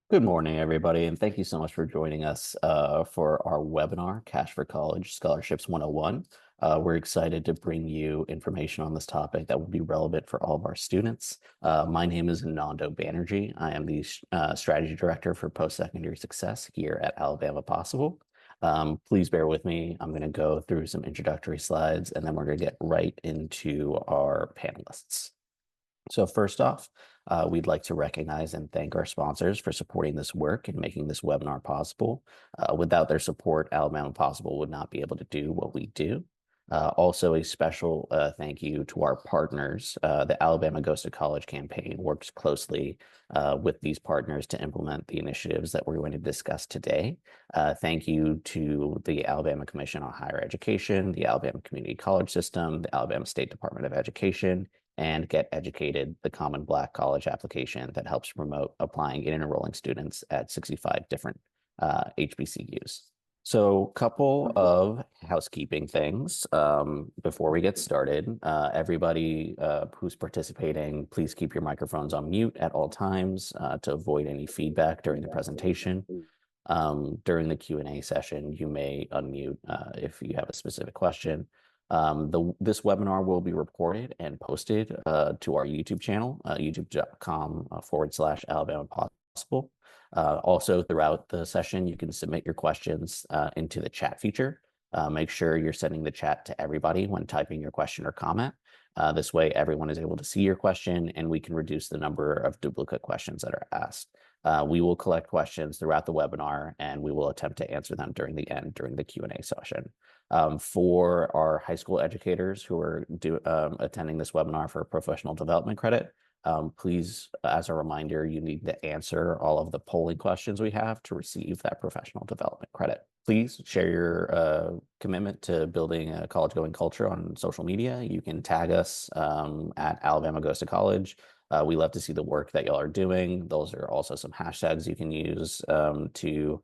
Good morning, everybody, and thank you so much for joining us for our webinar, Cash for College Scholarships 101. We're excited to bring you information on this topic that will be relevant for all of our students. My name is Nando Banerjee. I am the Strategy Director for Post-Secondary Success here at Alabama Possible. Please bear with me. I'm going to go through some introductory slides, and then we're going to get right into our panelists. So first off, we'd like to recognize and thank our sponsors for supporting this work and making this webinar possible. Without their support, Alabama Possible would not be able to do what we do. Also, a special thank you to our partners. The Alabama Goes to College campaign works closely with these partners to implement the initiatives that we're going to discuss today. Thank you to the Alabama Commission on Higher Education, the Alabama Community College System, the Alabama State Department of Education, and Get Educated, the Common Black College application that helps promote applying and enrolling students at 65 different HBCUs. So, couple of housekeeping things before we get started. Everybody who's participating, please keep your microphones on mute at all times to avoid any feedback during the presentation. During the Q&A session, you may unmute if you have a specific question. This webinar will be recorded and posted to our YouTube channel, youtube.com/Alabama Possible. Also, throughout the session, you can submit your questions into the chat feature. Make sure you're sending the chat to everybody when typing your question or comment. This way, everyone is able to see your question, and we can reduce the number of duplicate questions that are asked. We will collect questions throughout the webinar, and we will attempt to answer them during the end, during the Q&A session. For our high school educators who are attending this webinar for professional development credit, please, as a reminder, you need to answer all of the polling questions we have to receive that professional development credit. Please share your commitment to building a college-going culture on social media. You can tag us at Alabama Goes to College. We love to see the work that y'all are doing. Those are also some hashtags you can use to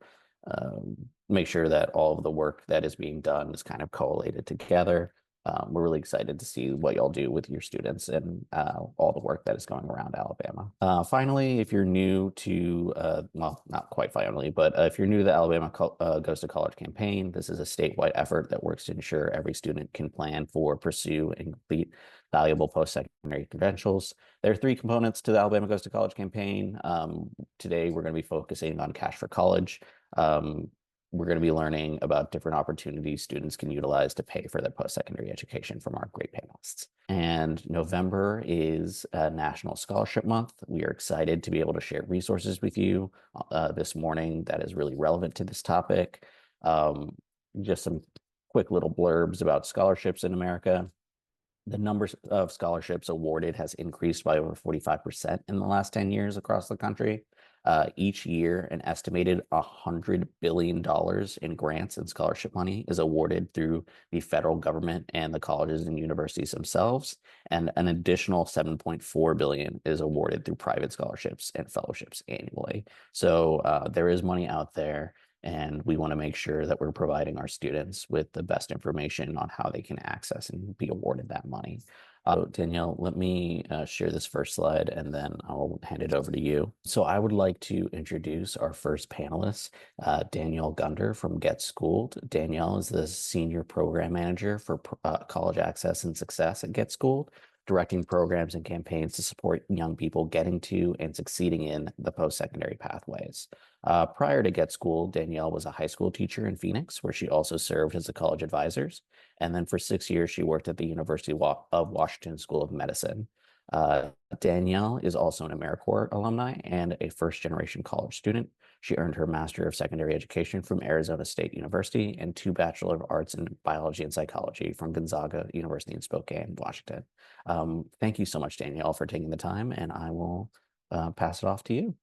make sure that all of the work that is being done is kind of collated together. We're really excited to see what y'all do with your students and all the work that is going around Alabama. Finally, if you're new to, well, not quite finally, but if you're new to the Alabama Goes to College campaign, this is a statewide effort that works to ensure every student can plan for, pursue, and complete valuable post-secondary credentials. There are three components to the Alabama Goes to College campaign. Today, we're going to be focusing on Cash for College. We're going to be learning about different opportunities students can utilize to pay for their post-secondary education from our great panelists. And November is National Scholarship Month. We are excited to be able to share resources with you this morning that is really relevant to this topic. Just some quick little blurbs about scholarships in America. The numbers of scholarships awarded has increased by over 45% in the last 10 years across the country. Each year, an estimated $100 billion in grants and scholarship money is awarded through the federal government and the colleges and universities themselves, and an additional $7.4 billion is awarded through private scholarships and fellowships annually. So there is money out there, and we want to make sure that we're providing our students with the best information on how they can access and be awarded that money. Danielle, let me share this first slide and then I'll hand it over to you. So I would like to introduce our first panelist, Danielle Gunder from Get Schooled. Danielle is the Senior Program Manager for College Access and Success at Get Schooled, directing programs and campaigns to support young people getting to and succeeding in the post-secondary pathways. Prior to Get Schooled, Danielle was a high school teacher in Phoenix, where she also served as a college advisor. And then for 6 years, she worked at the University of Washington School of Medicine. Danielle is also an AmeriCorps alumni and a first-generation college student. She earned her Master of Secondary Education from Arizona State University and 2 Bachelor of Arts in Biology and Psychology from Gonzaga University in Spokane, Washington. Thank you so much, Danielle, for taking the time, and I will pass it off to you.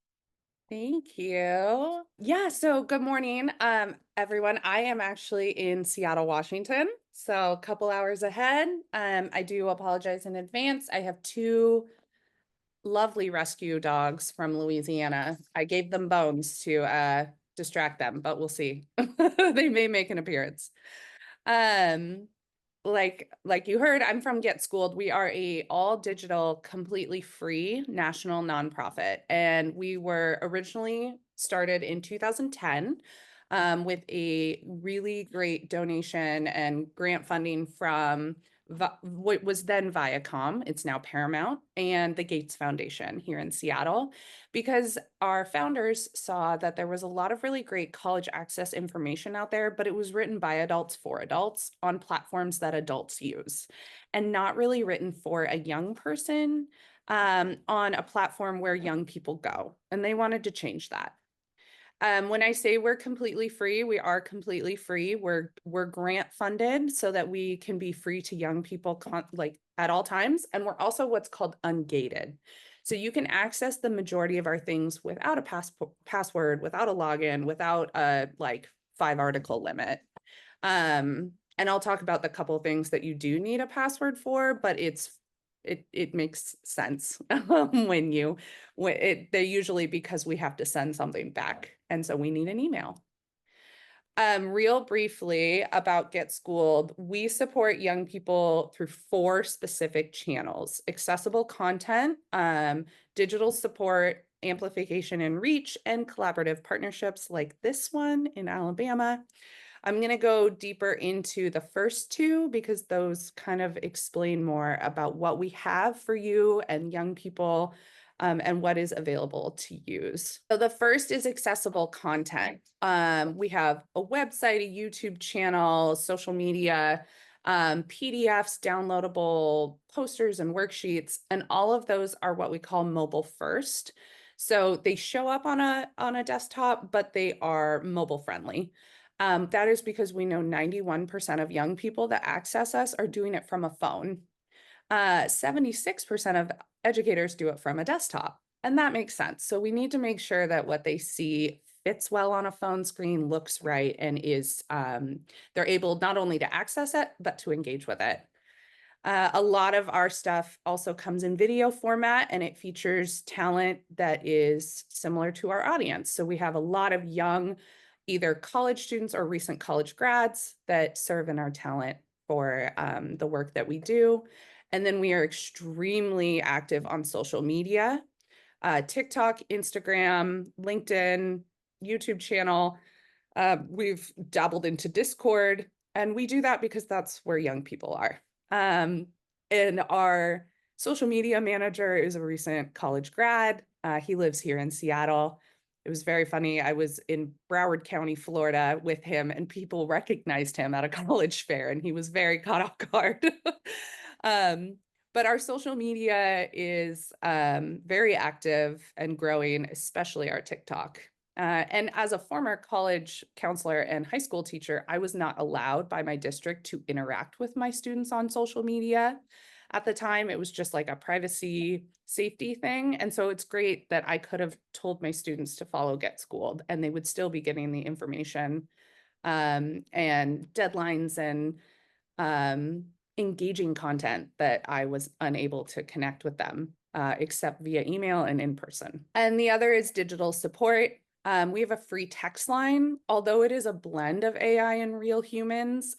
Thank you. Yeah, so good morning, everyone. I am actually in Seattle, Washington, so a couple hours ahead. I do apologize in advance. I have 2 lovely rescue dogs from Louisiana. I gave them bones to distract them, but we'll see. They may make an appearance. like you heard, I'm from Get Schooled. We are a all digital, completely free national nonprofit, and we were originally started in 2010 with a really great donation and grant funding from what was then Viacom. It's now Paramount, and the Gates Foundation here in Seattle, because our founders saw that there was a lot of really great college access information out there, but it was written by adults for adults on platforms that adults use, and not really written for a young person on a platform where young people go. And they wanted to change that. When I say we're completely free, we are completely free. We're grant funded so that we can be free to young people like at all times. And we're also what's called ungated. So you can access the majority of our things without a password, without a login, without a like 5 article limit. And I'll talk about the couple of things that you do need a password for, but it makes sense they're usually because we have to send something back, and so we need an email. Real briefly about Get Schooled, we support young people through 4 specific channels: accessible content, digital support, amplification and reach, and collaborative partnerships like this one in Alabama. I'm going to go deeper into the first 2 because those kind of explain more about what we have for you and young people, and what is available to use. So the first is accessible content. We have a website, a YouTube channel, social media, PDFs, downloadable posters and worksheets, and all of those are what we call mobile first. So they show up on a desktop, but they are mobile friendly. That is because we know 91% of young people that access us are doing it from a phone. 76% of educators do it from a desktop, and that makes sense. So we need to make sure that what they see fits well on a phone screen, looks right, and is they're able not only to access it, but to engage with it. A lot of our stuff also comes in video format, and it features talent that is similar to our audience. So we have a lot of young, either college students or recent college grads that serve in our talent for the work that we do. And then we are extremely active on social media, TikTok, Instagram, LinkedIn, YouTube channel. We've dabbled into Discord, and we do that because that's where young people are. And our social media manager is a recent college grad. He lives here in Seattle. It was very funny. I was in Broward County, Florida with him, and people recognized him at a college fair, and he was very caught off guard. But our social media is very active and growing, especially our TikTok. And as a former college counselor and high school teacher, I was not allowed by my district to interact with my students on social media. At the time, it was just like a privacy safety thing. And so it's great that I could have told my students to follow Get Schooled, and they would still be getting the information and deadlines and engaging content that I was unable to connect with them except via email and in person. And the other is digital support. We have a free text line. Although it is a blend of AI and real humans,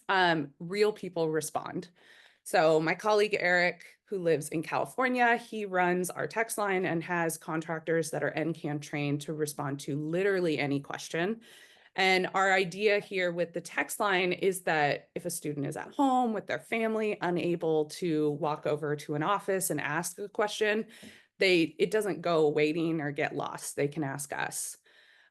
real people respond. So my colleague Eric, who lives in California, he runs our text line and has contractors that are NCAN trained to respond to literally any question. And our idea here with the text line is that if a student is at home with their family, unable to walk over to an office and ask a question, it doesn't go waiting or get lost. They can ask us.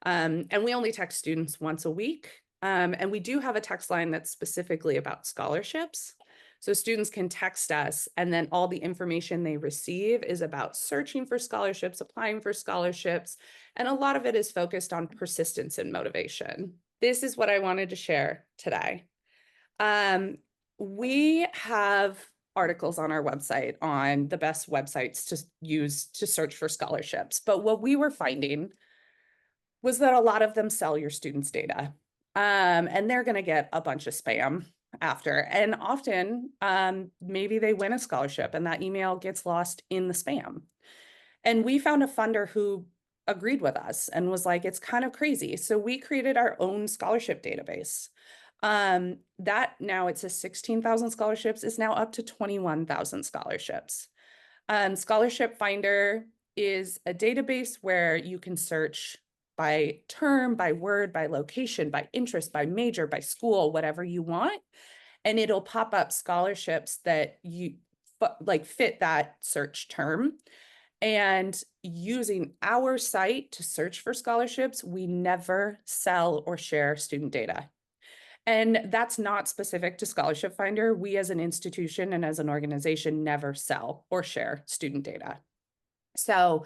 And we only text students once a week. And we do have a text line that's specifically about scholarships. So students can text us, and then all the information they receive is about searching for scholarships, applying for scholarships, and a lot of it is focused on persistence and motivation. This is what I wanted to share today. We have articles on our website on the best websites to use to search for scholarships, but what we were finding was that a lot of them sell your students' data, and they're going to get a bunch of spam after. And often, maybe they win a scholarship and that email gets lost in the spam. And we found a funder who agreed with us and was like, it's kind of crazy. So we created our own scholarship database. That now it says 16,000 scholarships is now up to 21,000 scholarships. Scholarship Finder is a database where you can search by term, by word, by location, by interest, by major, by school, whatever you want. And it'll pop up scholarships that you like fit that search term. And using our site to search for scholarships, we never sell or share student data. And that's not specific to Scholarship Finder. We as an institution and as an organization never sell or share student data. So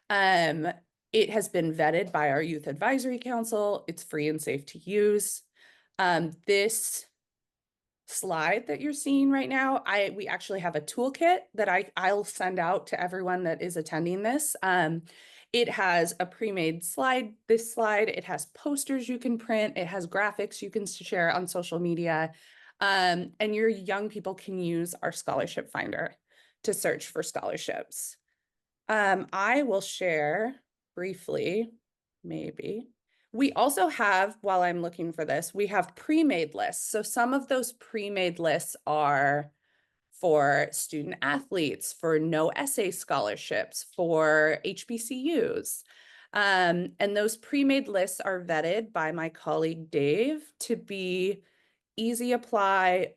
it has been vetted by our Youth Advisory Council. It's free and safe to use. This slide that you're seeing right now, we actually have a toolkit that I'll send out to everyone that is attending this. It has a pre-made slide, this slide, it has posters you can print, it has graphics you can share on social media, and your young people can use our Scholarship Finder to search for scholarships. I will share briefly, maybe. We also have, while I'm looking for this, we have pre-made lists. So some of those pre-made lists are for student athletes, for no essay scholarships, for HBCUs. And those pre-made lists are vetted by my colleague Dave to be easy apply,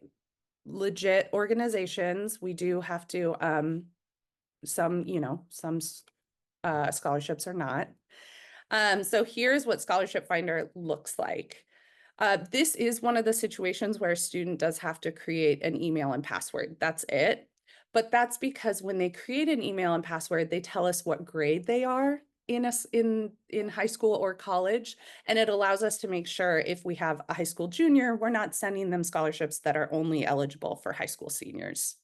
legit organizations. We do have to, some scholarships are not. So here's what Scholarship Finder looks like. This is one of the situations where a student does have to create an email and password. That's it. But that's because when they create an email and password, they tell us what grade they are in high school or college. And it allows us to make sure if we have a high school junior, we're not sending them scholarships that are only eligible for high school seniors.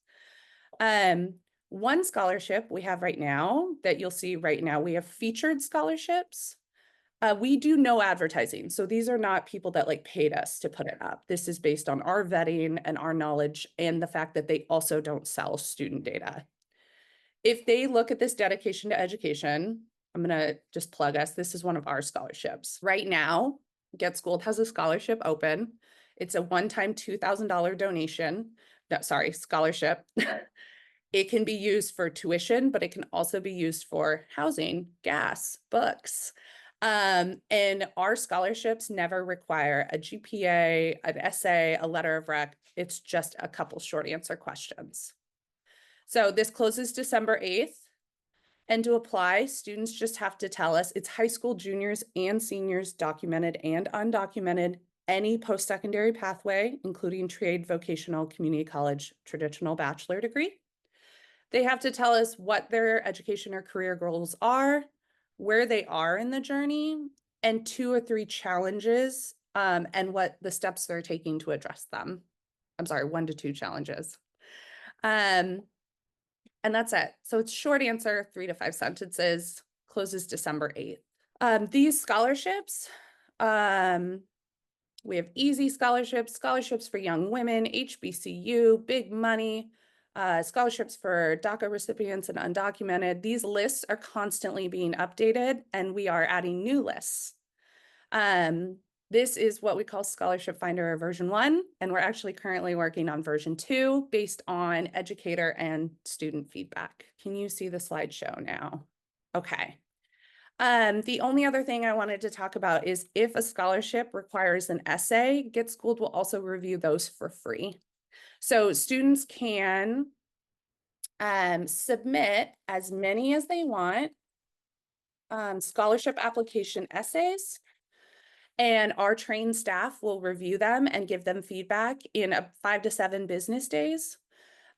One scholarship we have right now that you'll see right now, we have featured scholarships. We do no advertising. So these are not people that like paid us to put it up. This is based on our vetting and our knowledge and the fact that they also don't sell student data. If they look at this dedication to education, I'm going to just plug us. This is one of our scholarships. Right now, Get Schooled has a scholarship open. It's a one-time $2,000 donation. No, sorry, scholarship. It can be used for tuition, but it can also be used for housing, gas, books. And our scholarships never require a GPA, an essay, a letter of rec. It's just a couple short answer questions. So this closes December 8th. And to apply, students just have to tell us it's high school juniors and seniors, documented and undocumented, any post-secondary pathway, including trade, vocational, community college, traditional bachelor degree. They have to tell us what their education or career goals are, where they are in the journey, and 2 or 3 challenges, and what the steps they're taking to address them. I'm sorry, 1 to 2 challenges. And that's it. So it's short answer, 3 to 5 sentences, closes December 8th. These scholarships, we have easy scholarships, scholarships for young women, HBCU, big money, scholarships for DACA recipients and undocumented. These lists are constantly being updated and we are adding new lists. This is what we call Scholarship Finder version 1, and we're actually currently working on version 2 based on educator and student feedback. Can you see the slideshow now? Okay. The only other thing I wanted to talk about is if a scholarship requires an essay, Get Schooled will also review those for free. So students can submit as many as they want scholarship application essays, and our trained staff will review them and give them feedback in 5 to 7 business days.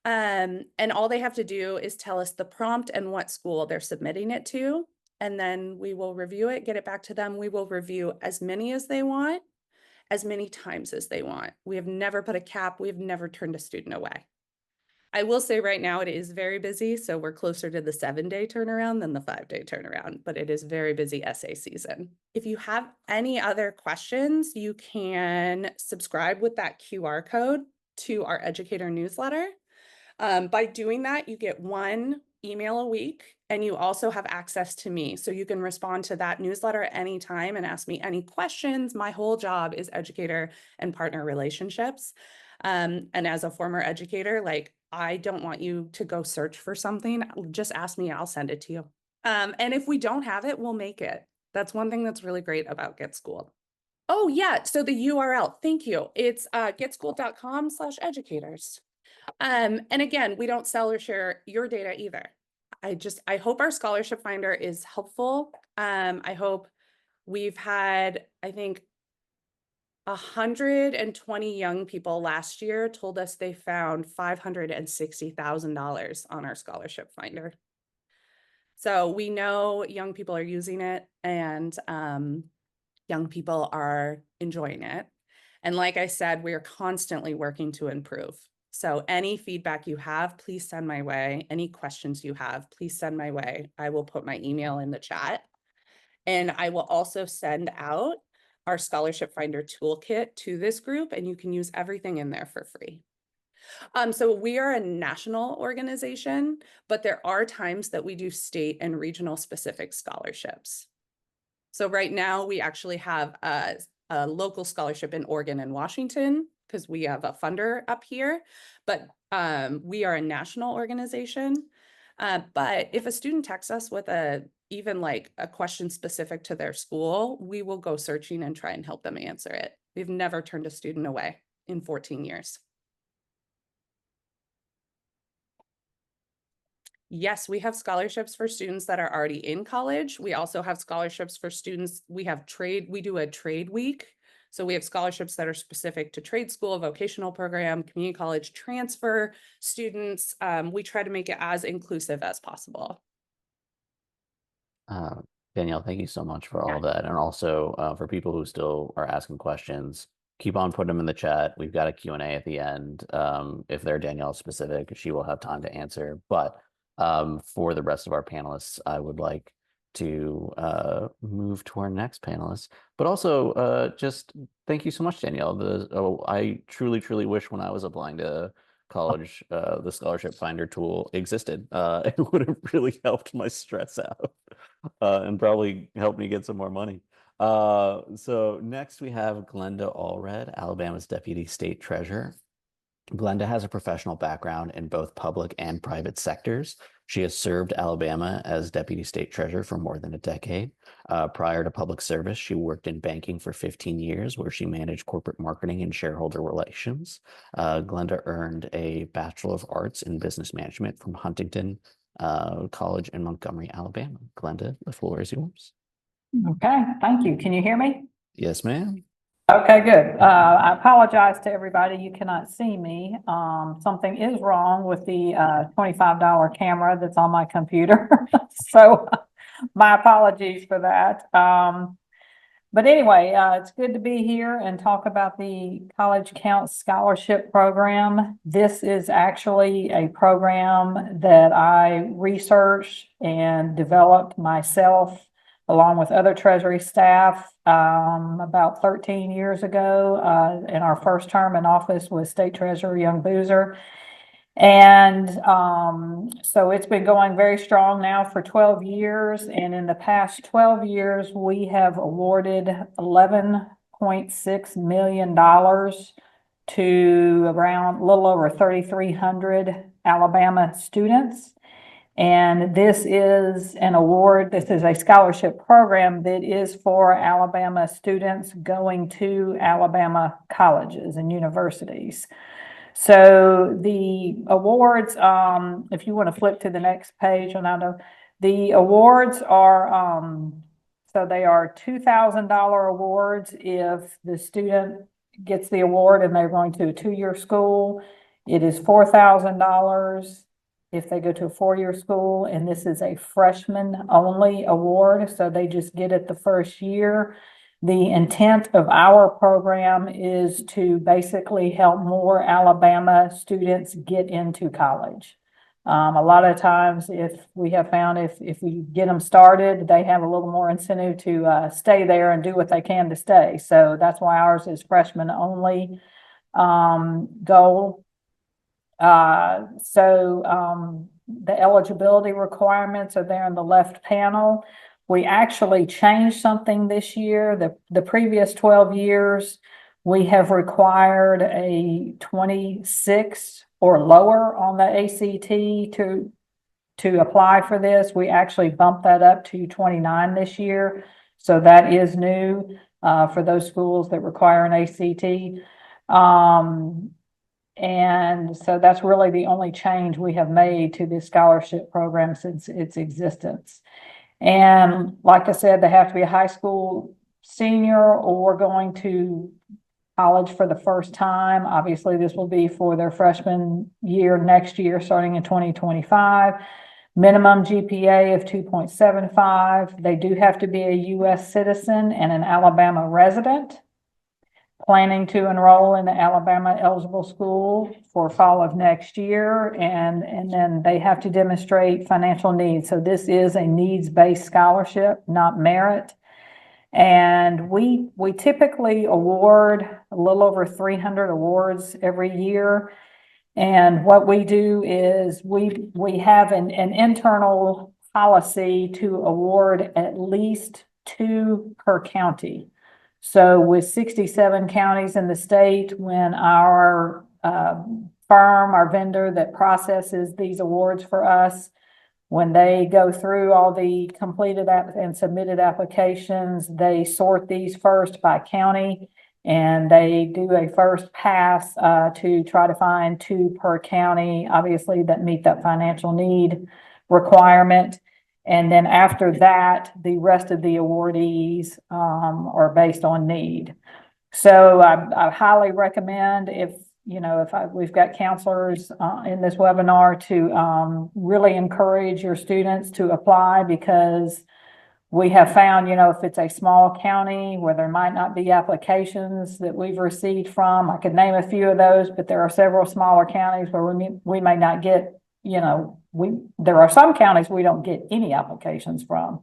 And all they have to do is tell us the prompt and what school they're submitting it to, and then we will review it, get it back to them. We will review as many as they want, as many times as they want. We have never put a cap. We have never turned a student away. I will say right now it is very busy, so we're closer to the 7-day turnaround than the 5-day turnaround, but it is very busy essay season. If you have any other questions, you can subscribe with that QR code to our educator newsletter. By doing that, you get 1 email a week And you also have access to me. So you can respond to that newsletter at any time and ask me any questions. My whole job is educator and partner relationships. And as a former educator, like, I don't want you to go search for something. Just ask me, I'll send it to you. And if we don't have it, we'll make it. That's one thing that's really great about Get Schooled. Oh yeah, so the URL, thank you. It's getschooled.com/educators. And again, we don't sell or share your data either. I hope our scholarship finder is helpful. I hope we've had, I think, 120 young people last year told us they found $560,000 on our scholarship finder. So we know young people are using it, and young people are enjoying it. And like I said, we are constantly working to improve. So any feedback you have, please send my way. Any questions you have, please send my way. I will put my email in the chat. And I will also send out our scholarship finder toolkit to this group, and you can use everything in there for free. So we are a national organization, but there are times that we do state and regional specific scholarships. So right now we actually have a local scholarship in Oregon and Washington because we have a funder up here, but we are a national organization. But if a student texts us with even like a question specific to their school, we will go searching and try and help them answer it. We've never turned a student away in 14 years. Yes, we have scholarships for students that are already in college. We also have scholarships for students. We do a trade week. So we have scholarships that are specific to trade school, vocational program, community college transfer students. We try to make it as inclusive as possible. Danielle, thank you so much for all of that. And also for people who still are asking questions, keep on putting them in the chat. We've got a Q&A at the end. If they're Danielle specific, she will have time to answer. But for the rest of our panelists, I would like to move to our next panelist. But also just thank you so much, Danielle. I truly, truly wish when I was applying to college, the scholarship finder tool existed. It would have really helped my stress out and probably helped me get some more money. So next we have Glenda Allred, Alabama's Deputy State Treasurer. Glenda has a professional background in both public and private sectors. She has served Alabama as Deputy State Treasurer for more than a decade. Prior to public service, she worked in banking for 15 years, where she managed corporate marketing and shareholder relations. Glenda earned a Bachelor of Arts in Business Management from Huntington College in Montgomery, Alabama. Glenda, the floor is yours. Okay, thank you. Can you hear me? Yes, ma'am. Okay, good. I apologize to everybody. You cannot see me. Something is wrong with the $25 camera that's on my computer. So my apologies for that. But anyway, it's good to be here and talk about the College Counts Scholarship Program. This is actually a program that I researched and developed myself along with other Treasury staff about 13 years ago. In our first term in office with State Treasurer Young Boozer. And so it's been going very strong now for 12 years. And in the past 12 years, we have awarded $11.6 million to around a little over 3,300 Alabama students. And this is an award, this is a scholarship program that is for Alabama students going to Alabama colleges and universities. So the awards, if you want to flip to the next page, Ananda, the awards are, so they are $2,000 awards if the student gets the award and they're going to a 2-year school. It is $4,000 if they go to a 4-year school, and this is a freshman only award, so they just get it the first year. The intent of our program is to basically help more Alabama students get into college. A lot of times, if we have found if we get them started, they have a little more incentive to stay there and do what they can to stay. So that's why ours is freshman only goal. the eligibility requirements are there in the left panel. We actually changed something this year. The previous 12 years, we have required a 26 or lower on the ACT to apply for this. We actually bumped that up to 29 this year. So that is new for those schools that require an ACT. And so that's really the only change we have made to this scholarship program since its existence. And like I said, they have to be a high school senior or going to college for the first time. Obviously, this will be for their freshman year next year, starting in 2025. Minimum GPA of 2.75. They do have to be a U.S. citizen and an Alabama resident, planning to enroll in the Alabama eligible school for fall of next year. And then they have to demonstrate financial needs. So this is a needs-based scholarship, not merit. And we typically award a little over 300 awards every year. And what we do is we have an internal policy to award at least 2 per county. So with 67 counties in the state, when our firm, our vendor that processes these awards for us, when they go through all the completed and submitted applications, they sort these first by county, and they do a first pass to try to find 2 per county, obviously, that meet that financial need requirement. And then after that, the rest of the awardees are based on need. So I highly recommend we've got counselors in this webinar to really encourage your students to apply, because we have found, if it's a small county where there might not be applications that we've received from, I could name a few of those, but there are several smaller counties where we may not get, there are some counties we don't get any applications from,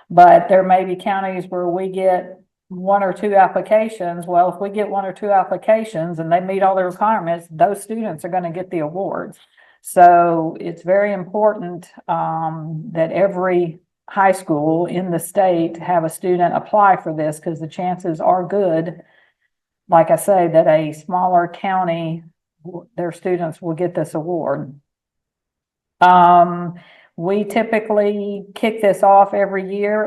but there may be counties where we get 1 or 2 applications. Well, if we get 1 or 2 applications and they meet all the requirements, those students are going to get the awards. So it's very important that every high school in the state have a student apply for this, because the chances are good, like I say, that a smaller county, their students will get this award. We typically kick this off every year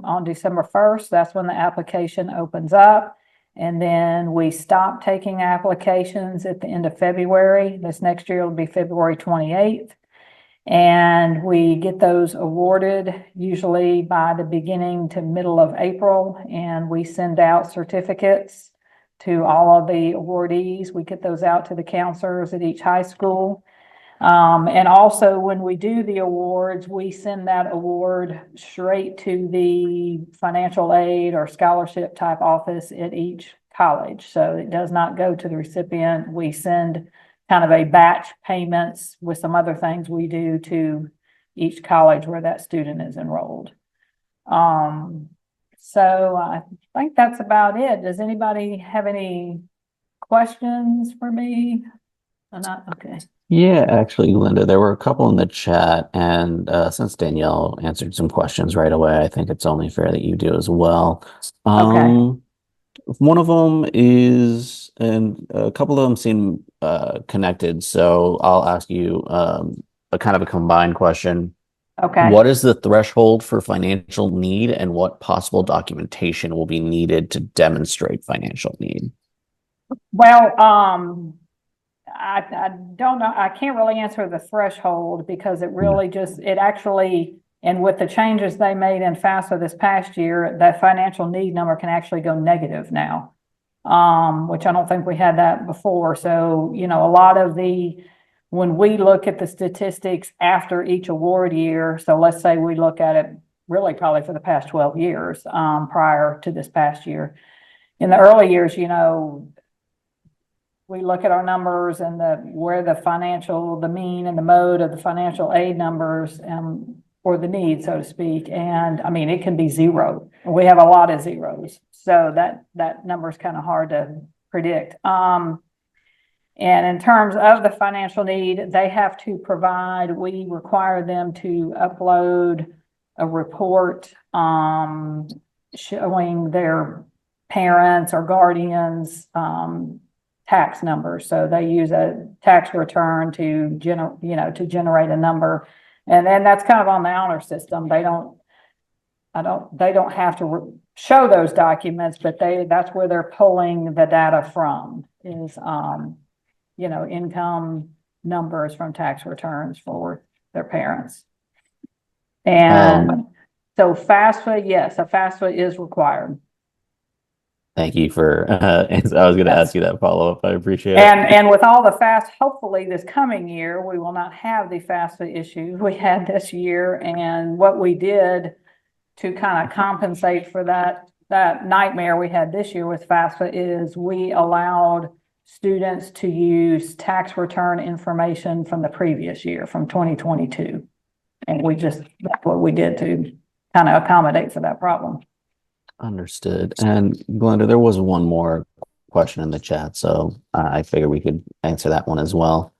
on December 1st. That's when the application opens up. And then we stop taking applications at the end of February. This next year will be February 28th. And we get those awarded usually by the beginning to middle of April. And we send out certificates to all of the awardees. We get those out to the counselors at each high school. And also when we do the awards, we send that award straight to the financial aid or scholarship type office at each college. So it does not go to the recipient. We send kind of a batch payments with some other things we do to each college where that student is enrolled. So I think that's about it. Does anybody have any questions for me? Or not? Okay. Yeah, actually, Linda, there were a couple in the chat, and since Danielle answered some questions right away, I think it's only fair that you do as well. Okay. One of them is, and a couple of them seem connected, so I'll ask you a kind of a combined question. Okay. What is the threshold for financial need, and what possible documentation will be needed to demonstrate financial need? Well, I don't know. I can't really answer the threshold, because it really and with the changes they made in FAFSA this past year, that financial need number can actually go negative now, which I don't think we had that before. So, a lot of when we look at the statistics after each award year, so let's say we look at it really probably for the past 12 years prior to this past year. In the early years, we look at our numbers and where the mean and the mode of the financial aid numbers or the need, so to speak. And I mean, it can be 0. We have a lot of zeros. So that number is kind of hard to predict. And in terms of the financial need, they have to provide, we require them to upload a report, showing their parents or guardians, tax numbers. So they use a tax return to generate a number. And then that's kind of on the honor system. They don't have to show those documents, but that's where they're pulling the data from is, income numbers from tax returns for their parents. And so FAFSA, yes, a FAFSA is required. Thank you for, I was going to ask you that follow-up. I appreciate it. And with all the hopefully this coming year, we will not have the FAFSA issue we had this year. And what we did to kind of compensate for that nightmare we had this year with FAFSA is we allowed students to use tax return information from the previous year, from 2022. And that's what we did to kind of accommodate for that problem. Understood. And Glenda, there was one more question in the chat, so I figured we could answer that one as well.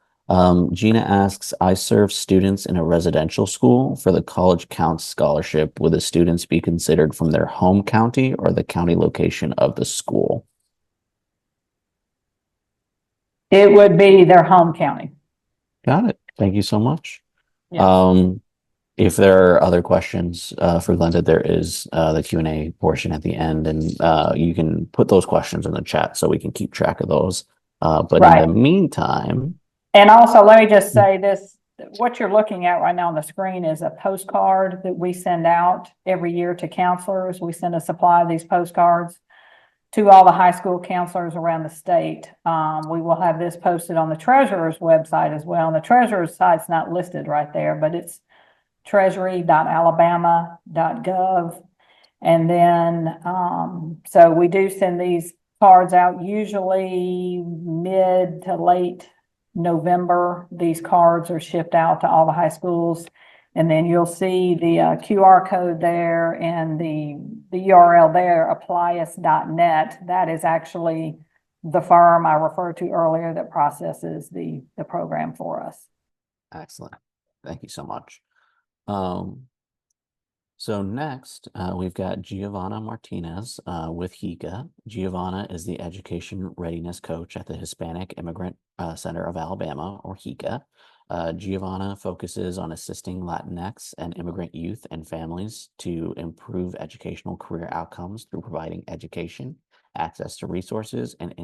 Gina asks, I serve students in a residential school for the College Counts Scholarship. Would the students be considered from their home county or the county location of the school? It would be their home county. Got it. Thank you so much. Yes. If there are other questions for Glenda, there is the Q&A portion at the end, and you can put those questions in the chat so we can keep track of those. But Right. in the meantime... And also, let me just say this, what you're looking at right now on the screen is a postcard that we send out every year to counselors. We send a supply of these postcards to all the high school counselors around the state. We will have this posted on the treasurer's website as well. And the treasurer's site's not listed right there, but it's treasury.alabama.gov. And then, so we do send these cards out usually mid to late November. These cards are shipped out to all the high schools. And then you'll see the QR code there and the URL there, applyus.net. That is actually the firm I referred to earlier that processes the program for us. Excellent. Thank you so much. So next, we've got Giovanna Martinez with HICA. Giovanna is the Education Readiness Coach at the Hispanic Immigrant Center of Alabama, or HICA. Giovanna focuses on assisting Latinx and immigrant youth and families to improve educational career outcomes through providing education, access to resources, and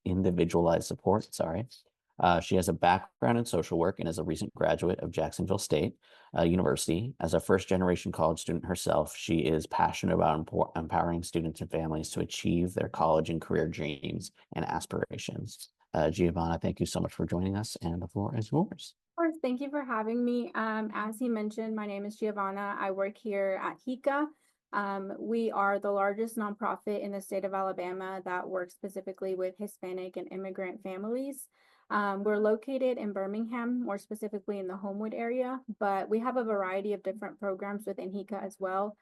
individualized support. She has a background in social work and is a recent graduate of Jacksonville State University. As a first-generation college student herself, she is passionate about empowering students and families to achieve their college and career dreams and aspirations. Giovanna, thank you so much for joining us, and the floor is yours. Of course, thank you for having me. As he mentioned, my name is Giovanna. I work here at HICA. We are the largest nonprofit in the state of Alabama that works specifically with Hispanic and immigrant families. We're located in Birmingham, more specifically in the Homewood area, but we have a variety of different programs within HICA as well.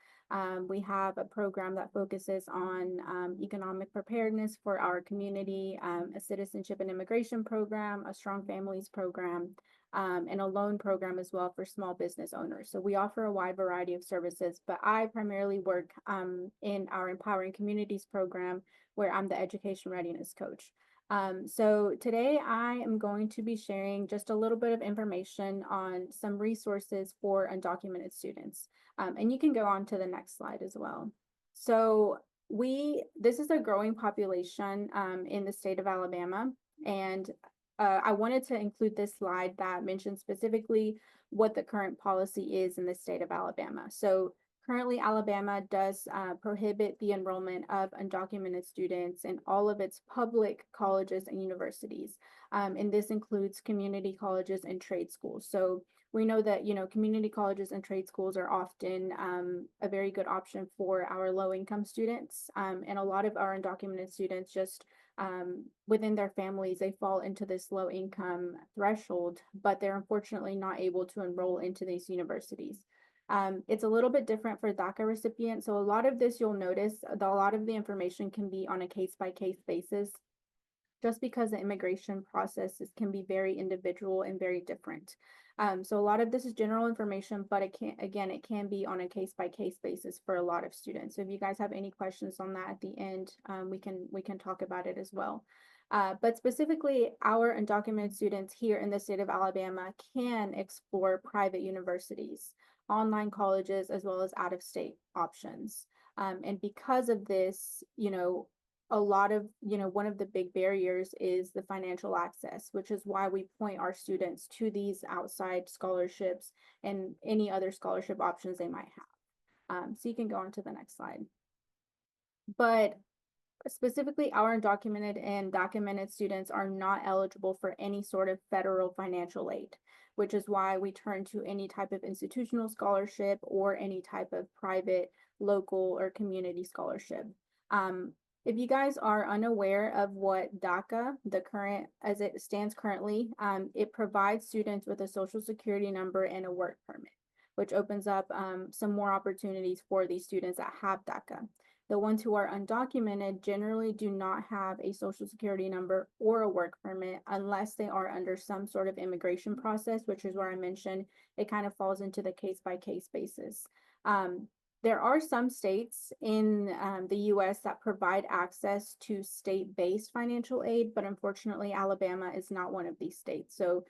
We have a program that focuses on economic preparedness for our community, a citizenship and immigration program, a strong families program, and a loan program as well for small business owners. So we offer a wide variety of services, but I primarily work in our Empowering Communities program, where I'm the Education Readiness Coach. So today I am going to be sharing just a little bit of information on some resources for undocumented students. And you can go on to the next slide as well. So this is a growing population in the state of Alabama, and I wanted to include this slide that mentions specifically what the current policy is in the state of Alabama. So currently, Alabama does prohibit the enrollment of undocumented students in all of its public colleges and universities. And this includes community colleges and trade schools. So we know that, community colleges and trade schools are often a very good option for our low-income students. And a lot of our undocumented students just within their families, they fall into this low-income threshold, but they're unfortunately not able to enroll into these universities. It's a little bit different for DACA recipients. So a lot of this, you'll notice that a lot of the information can be on a case-by-case basis. just because the immigration processes can be very individual and very different. So a lot of this is general information, but it can be on a case-by-case basis for a lot of students. So if you guys have any questions on that at the end, we can talk about it as well. But specifically, our undocumented students here in the state of Alabama can explore private universities, online colleges, as well as out-of-state options. And because of this, a lot of, one of the big barriers is the financial access, which is why we point our students to these outside scholarships and any other scholarship options they might have. So you can go on to the next slide. But specifically, our undocumented and documented students are not eligible for any sort of federal financial aid, which is why we turn to any type of institutional scholarship or any type of private, local, or community scholarship. If you guys are unaware of what DACA, as it stands currently, it provides students with a social security number and a work permit, which opens up some more opportunities for these students that have DACA. The ones who are undocumented generally do not have a social security number or a work permit unless they are under some sort of immigration process, which is where I mentioned it kind of falls into the case-by-case basis. There are some states in the U.S. that provide access to state-based financial aid, but unfortunately, Alabama is not one of these states. So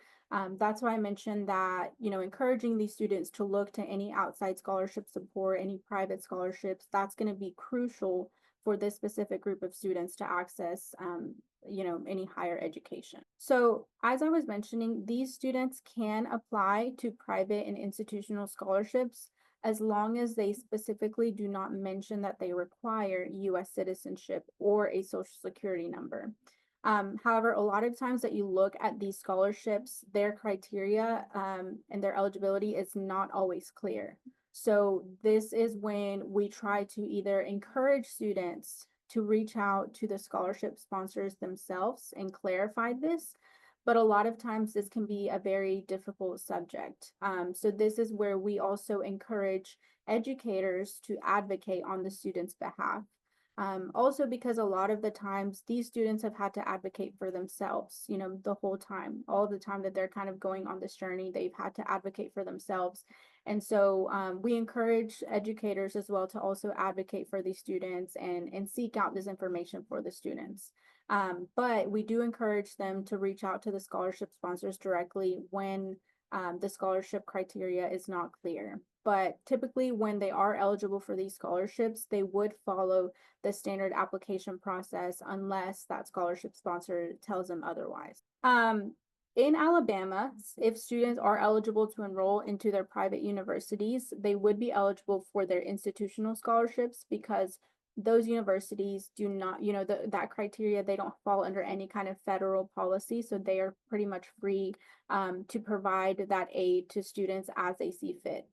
that's why I mentioned that, encouraging these students to look to any outside scholarship support, any private scholarships, that's going to be crucial for this specific group of students to access, any higher education. So as I was mentioning, these students can apply to private and institutional scholarships as long as they specifically do not mention that they require U.S. citizenship or a social security number. However, a lot of times that you look at these scholarships, their criteria and their eligibility is not always clear. So this is when we try to either encourage students to reach out to the scholarship sponsors themselves and clarify this, but a lot of times this can be a very difficult subject. So this is where we also encourage educators to advocate on the student's behalf. Also because a lot of the times these students have had to advocate for themselves, the whole time, all the time that they're kind of going on this journey, they've had to advocate for themselves. And so we encourage educators as well to also advocate for these students and seek out this information for the students. But we do encourage them to reach out to the scholarship sponsors directly when the scholarship criteria is not clear. But typically when they are eligible for these scholarships, they would follow the standard application process unless that scholarship sponsor tells them otherwise. In Alabama, if students are eligible to enroll into their private universities, they would be eligible for their institutional scholarships because those universities do not, that criteria, they don't fall under any kind of federal policy. So they are pretty much free to provide that aid to students as they see fit.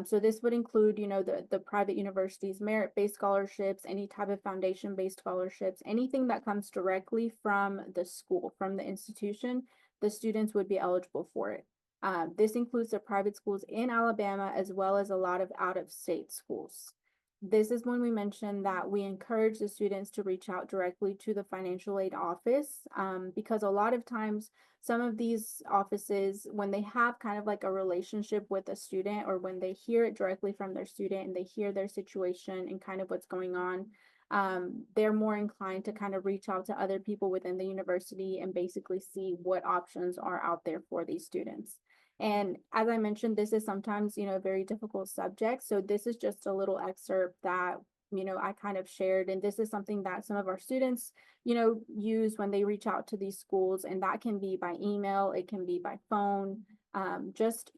So this would include, the private universities, merit-based scholarships, any type of foundation-based scholarships, anything that comes directly from the school, from the institution, the students would be eligible for it. This includes the private schools in Alabama, as well as a lot of out-of-state schools. This is when we mentioned that we encourage the students to reach out directly to the financial aid office because a lot of times some of these offices, when they have kind of like a relationship with a student or when they hear it directly from their student and they hear their situation and kind of what's going on, they're more inclined to kind of reach out to other people within the university and basically see what options are out there for these students. And as I mentioned, this is sometimes, a very difficult subject. So this is just a little excerpt that, I kind of shared. And this is something that some of our students, use when they reach out to these schools. And that can be by email, it can be by phone, just,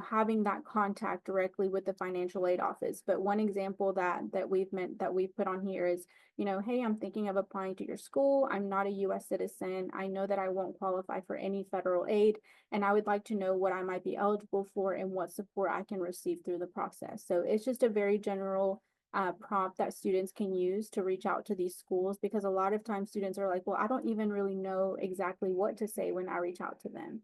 having that contact directly with the financial aid office. But one example that we've put on here is, hey, I'm thinking of applying to your school. I'm not a U.S. citizen. I know that I won't qualify for any federal aid, and I would like to know what I might be eligible for and what support I can receive through the process. So it's just a very general prompt that students can use to reach out to these schools, because a lot of times students are like, well, I don't even really know exactly what to say when I reach out to them.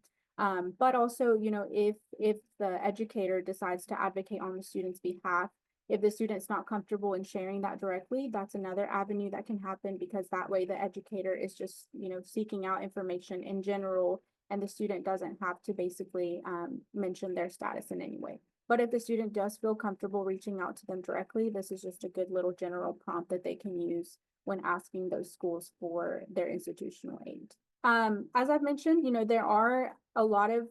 But also, if the educator decides to advocate on the student's behalf, If the student's not comfortable in sharing that directly, that's another avenue that can happen, because that way the educator is just, seeking out information in general, and the student doesn't have to basically mention their status in any way. But if the student does feel comfortable reaching out to them directly, this is just a good little general prompt that they can use when asking those schools for their institutional aid. As I've mentioned, there are a lot of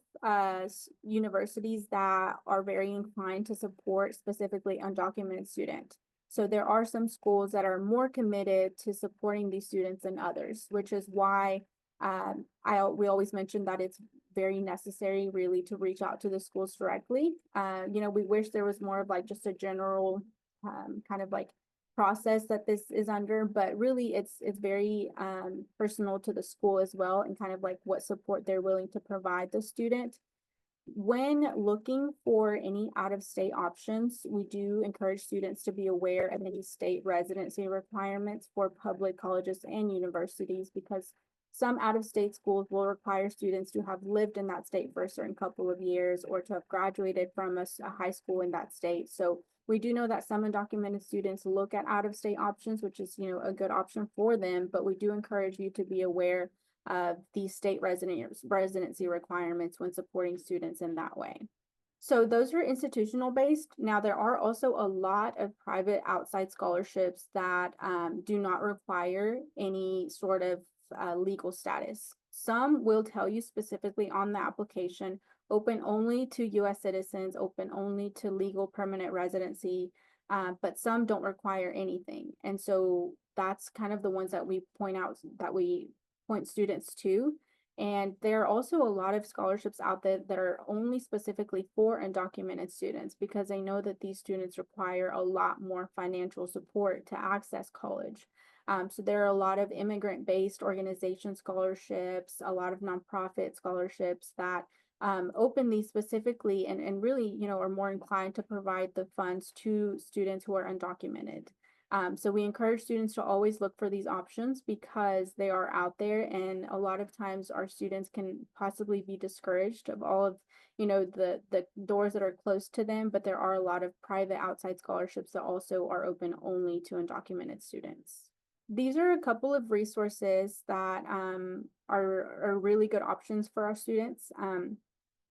universities that are very inclined to support specifically undocumented students. So there are some schools that are more committed to supporting these students than others, which is why we always mention that it's very necessary really to reach out to the schools directly. We wish there was more of like just a general kind of like process that this is under, but really it's very personal to the school as well, and kind of like what support they're willing to provide the student. When looking for any out-of-state options, we do encourage students to be aware of any state residency requirements for public colleges and universities, because some out-of-state schools will require students to have lived in that state for a certain couple of years, or to have graduated from a high school in that state. So we do know that some undocumented students look at out-of-state options, which is, a good option for them, but we do encourage you to be aware of the state residency requirements when supporting students in that way. So those are institutional based. Now, there are also a lot of private outside scholarships that do not require any sort of legal status. Some will tell you specifically on the application, open only to U.S. citizens, open only to legal permanent residency, but some don't require anything. And so that's kind of the ones that we point students to. And there are also a lot of scholarships out there that are only specifically for undocumented students, because they know that these students require a lot more financial support to access college. So there are a lot of immigrant-based organization scholarships, a lot of nonprofit scholarships that open these specifically and really, are more inclined to provide the funds to students who are undocumented. So we encourage students to always look for these options, because they are out there, and a lot of times our students can possibly be discouraged of all of, the doors that are closed to them, but there are a lot of private outside scholarships that also are open only to undocumented students. These are a couple of resources that are really good options for our students.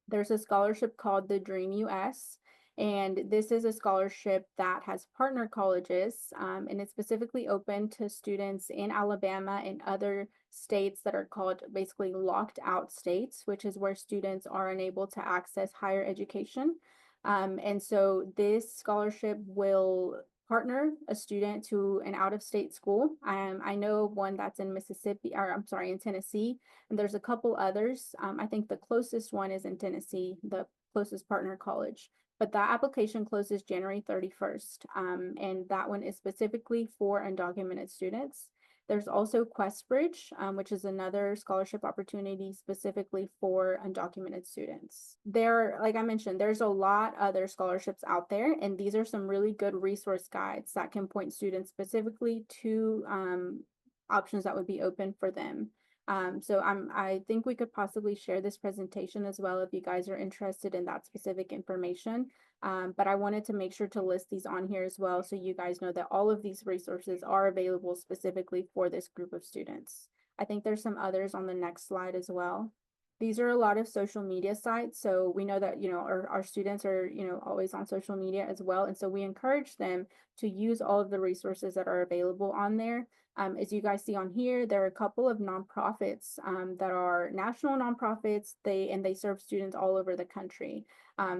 There's a scholarship called the Dream US, and this is a scholarship that has partner colleges, and it's specifically open to students in Alabama and other states that are called basically locked out states, which is where students are unable to access higher education. And so this scholarship will partner a student to an out-of-state school. I know one that's in in Tennessee, and there's a couple others. I think the closest one is in Tennessee, the closest partner college. But that application closes January 31st, and that one is specifically for undocumented students. There's also QuestBridge, which is another scholarship opportunity specifically for undocumented students. Like I mentioned, there's a lot other scholarships out there, and these are some really good resource guides that can point students specifically to options that would be open for them. So I think we could possibly share this presentation as well if you guys are interested in that specific information. But I wanted to make sure to list these on here as well, so you guys know that all of these resources are available specifically for this group of students. I think there's some others on the next slide as well. These are a lot of social media sites. So we know that, our students are, always on social media as well. And so we encourage them to use all of the resources that are available on there. As you guys see on here, there are a couple of nonprofits that are national nonprofits. They serve students all over the country.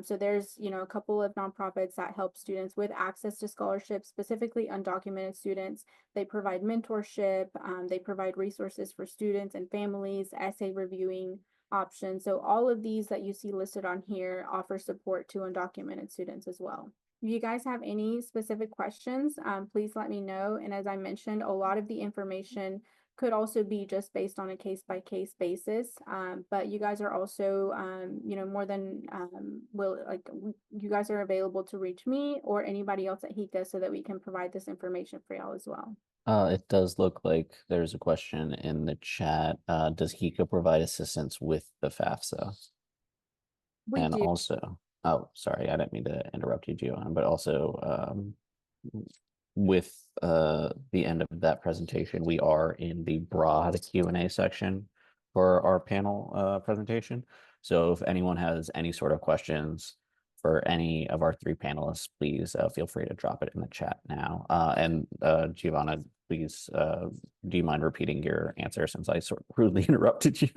So there's, a couple of nonprofits that help students with access to scholarships, specifically undocumented students. They provide mentorship. They provide resources for students and families, essay reviewing options. So all of these that you see listed on here offer support to undocumented students as well. If you guys have any specific questions, please let me know. And as I mentioned, a lot of the information could also be just based on a case-by-case basis. But you guys are also, more than you guys are available to reach me or anybody else at HICA so that we can provide this information for y'all as well. It does look like there's a question in the chat. Does HICA provide assistance with the FAFSA? We do. Also, Oh, sorry, I didn't mean to interrupt you, Giovanna, but also with the end of that presentation, we are in the broad Q&A section for our panel presentation. So if anyone has any sort of questions for any of our three panelists, please feel free to drop it in the chat now. And Giovanna, please, do you mind repeating your answer since I sort of rudely interrupted you?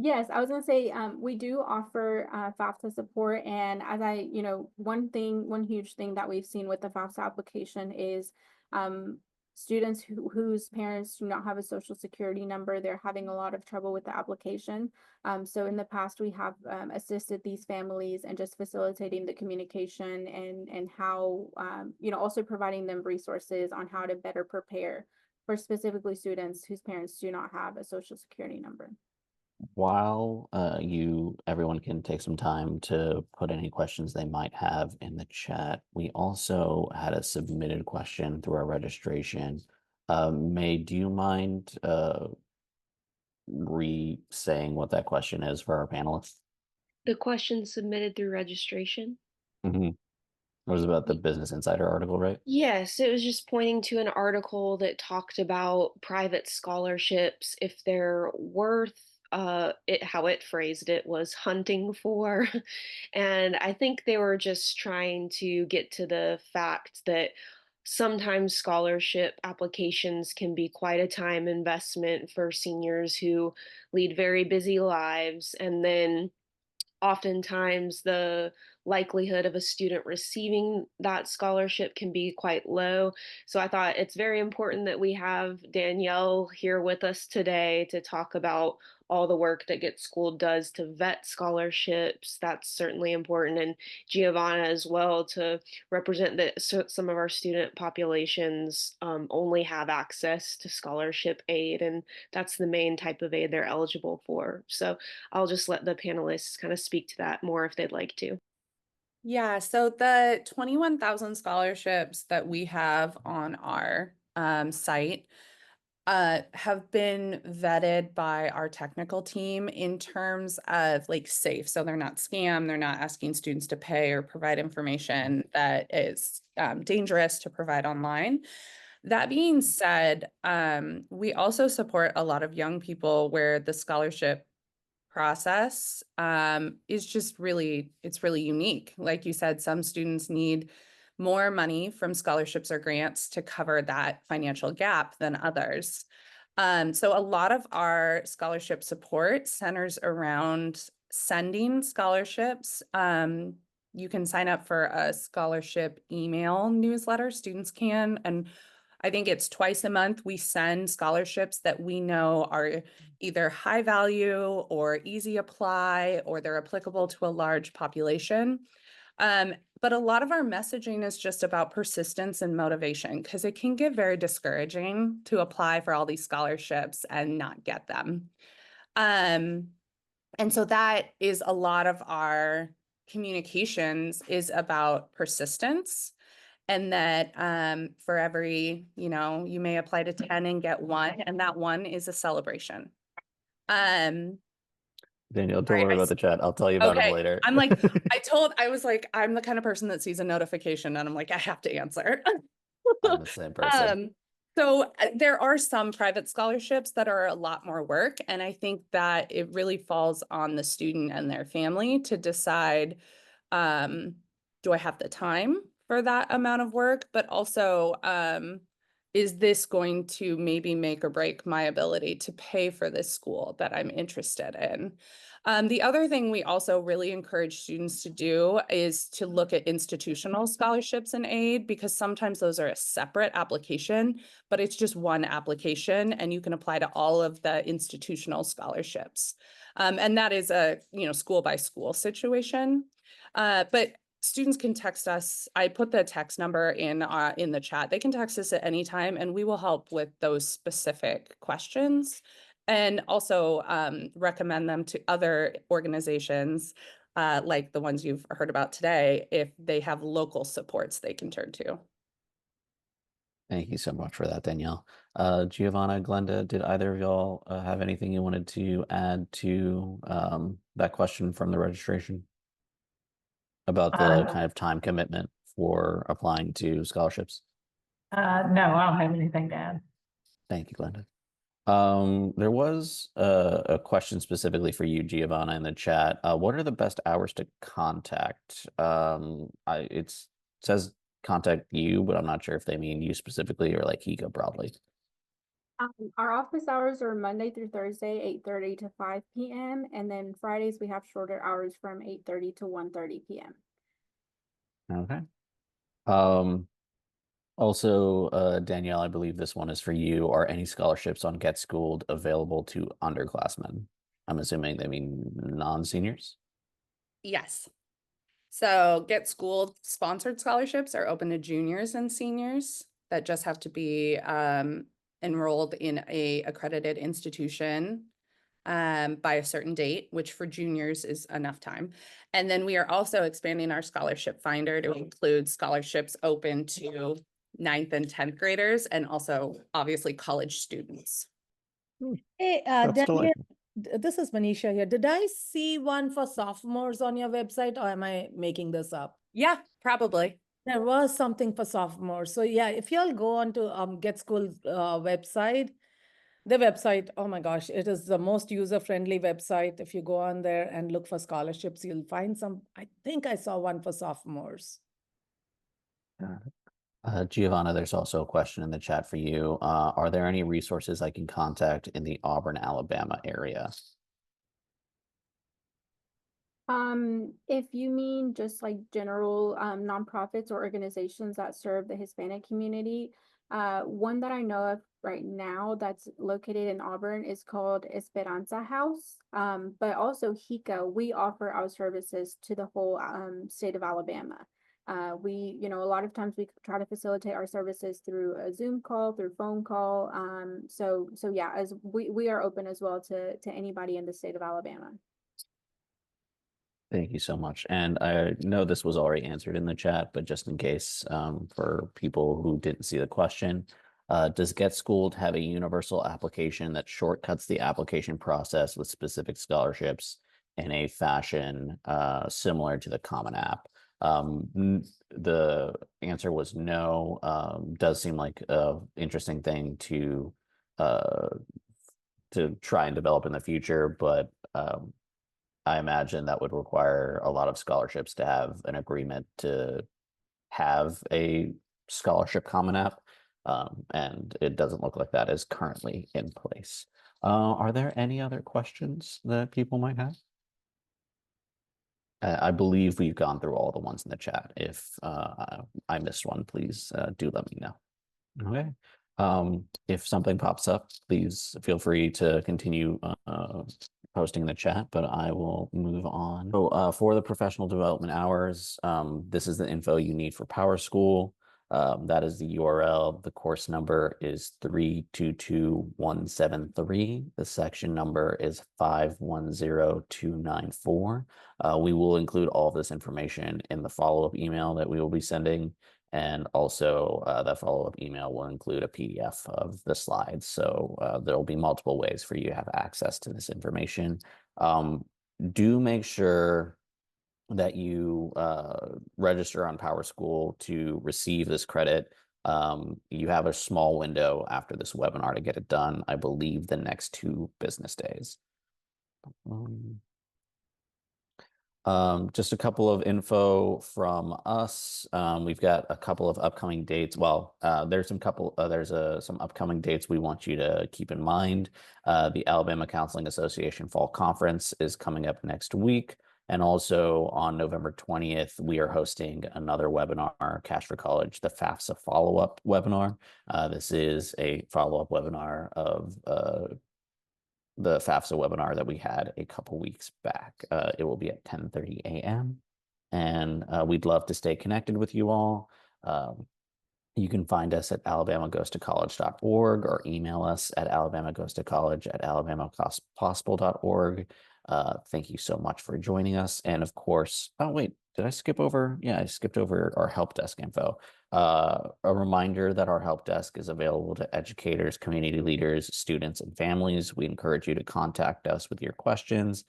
Yes, I was gonna say, we do offer FAFSA support, and as one huge thing that we've seen with the FAFSA application is students whose parents do not have a social security number, they're having a lot of trouble with the application. So in the past, we have assisted these families and just facilitating the communication and how, also providing them resources on how to better prepare for specifically students whose parents do not have a social security number. While everyone can take some time to put any questions they might have in the chat, we also had a submitted question through our registration. May, do you mind re-saying what that question is for our panelists? The question submitted through registration? Mm-hmm. It was about the Business Insider article, right? Yes, it was just pointing to an article that talked about private scholarships, if they're worth how it phrased it was hunting for. And I think they were just trying to get to the fact that sometimes scholarship applications can be quite a time investment for seniors who lead very busy lives, and then oftentimes the likelihood of a student receiving that scholarship can be quite low. So I thought it's very important that we have Danielle here with us today to talk about all the work that Get Schooled does to vet scholarships. That's certainly important. And Giovanna as well, to represent that some of our student populations only have access to scholarship aid, and that's the main type of aid they're eligible for. So I'll just let the panelists kind of speak to that more if they'd like to. Yeah, so the 21,000 scholarships that we have on our site have been vetted by our technical team in terms of like safe. So they're not scam, they're not asking students to pay or provide information that is dangerous to provide online. That being said, we also support a lot of young people where the scholarship process is just it's really unique. Like you said, some students need more money from scholarships or grants to cover that financial gap than others. So a lot of our scholarship support centers around sending scholarships. You can sign up for a scholarship email newsletter, students can, and I think it's twice a month we send scholarships that we know are either high value or easy apply, or they're applicable to a large population. But a lot of our messaging is just about persistence and motivation, because it can get very discouraging to apply for all these scholarships and not get them. And so that is a lot of our communications is about persistence. And that for every, you may apply to 10 and get one, and that one is a celebration. Danielle, don't worry about the chat. I'll tell you about them later. I'm like, I was like, I'm the kind of person that sees a notification and I'm like, I have to answer. I'm the same person. So there are some private scholarships that are a lot more work. And I think that it really falls on the student and their family to decide, do I have the time for that amount of work? But also, is this going to maybe make or break my ability to pay for this school that I'm interested in? The other thing we also really encourage students to do is to look at institutional scholarships and aid, because sometimes those are a separate application, but it's just one application and you can apply to all of the institutional scholarships. And that is a, school by school situation. But students can text us. I put the text number in the chat. They can text us at any time and we will help with those specific questions, and also recommend them to other organizations like the ones you've heard about today if they have local supports they can turn to. Thank you so much for that, Danielle. Giovanna, Glenda, did either of y'all have anything you wanted to add to that question from the registration? about the kind of time commitment for applying to scholarships? No, I don't have anything to add. Thank you, Glenda. There was a question specifically for you, Giovanna, in the chat. What are the best hours to contact? It says contact you, but I'm not sure if they mean you specifically or like Hika broadly. Our office hours are Monday through Thursday, 8:30 to 5 p.m. And then Fridays, we have shorter hours from 8:30 to 1:30 p.m. Okay. Also, Danielle, I believe this one is for you. Are any scholarships on Get Schooled available to underclassmen? I'm assuming they mean non-seniors. Yes. So Get Schooled sponsored scholarships are open to juniors and seniors that just have to be enrolled in a accredited institution by a certain date, which for juniors is enough time. And then we are also expanding our scholarship finder to include scholarships open to 9th and 10th graders, and also obviously college students. Hey, That's Daniel, delightful. this is Manisha here. Did I see one for sophomores on your website, or am I making this up? Yeah, probably. There was something for sophomores. So yeah, if y'all go on to Get School website, the website, oh my gosh, it is the most user-friendly website. If you go on there and look for scholarships, you'll find some. I think I saw one for sophomores. Giovanna, there's also a question in the chat for you. Are there any resources I can contact in the Auburn, Alabama area? If you mean just like general nonprofits or organizations that serve the Hispanic community, one that I know of right now that's located in Auburn is called Esperanza House. But also HICA, we offer our services to the whole state of Alabama. We, a lot of times we try to facilitate our services through a Zoom call, through phone call. So yeah, as we are open as well to anybody in the state of Alabama. Thank you so much. And I know this was already answered in the chat, but just in case, for people who didn't see the question, does Get Schooled have a universal application that shortcuts the application process with specific scholarships in a fashion similar to the Common App? The answer was no. Does seem like an interesting thing to try and develop in the future, but I imagine that would require a lot of scholarships to have an agreement to have a scholarship Common App, and it doesn't look like that is currently in place. Are there any other questions that people might have? I believe we've gone through all the ones in the chat. If I missed one, please do let me know. Okay. If something pops up, please feel free to continue posting in the chat, but I will move on. So for the professional development hours, this is the info you need for Power School. That is the URL. The course number is 322173. The section number is 510294. We will include all of this information in the follow-up email that we will be sending. And also that follow-up email will include a PDF of the slides. So there will be multiple ways for you to have access to this information. Do make sure that you register on Power School to receive this credit. You have a small window after this webinar to get it done. I believe the next 2 business days. Just a couple of info from us. We've got a couple of upcoming dates. Well, there's some upcoming dates we want you to keep in mind. The Alabama Counseling Association Fall Conference is coming up next week. And also on November 20th, we are hosting another webinar, Cash for College, the FAFSA follow-up webinar. This is a follow-up webinar of the FAFSA webinar that we had a couple weeks back. It will be at 10:30 a.m. And we'd love to stay connected with you all. You can find us at alabamagoestocollege.org or email us at alabamagoestocollege@alabamapossible.org. Thank you so much for joining us. And of course, oh wait, Did I skip over? Yeah, I skipped over our help desk info. A reminder that our help desk is available to educators, community leaders, students, and families. We encourage you to contact us with your questions.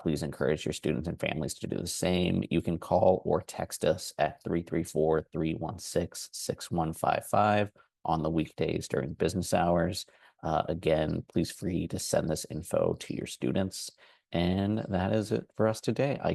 Please encourage your students and families to do the same. You can call or text us at 334-316-6155 on the weekdays during business hours. Again, please free to send this info to your students. And that is it for us today. I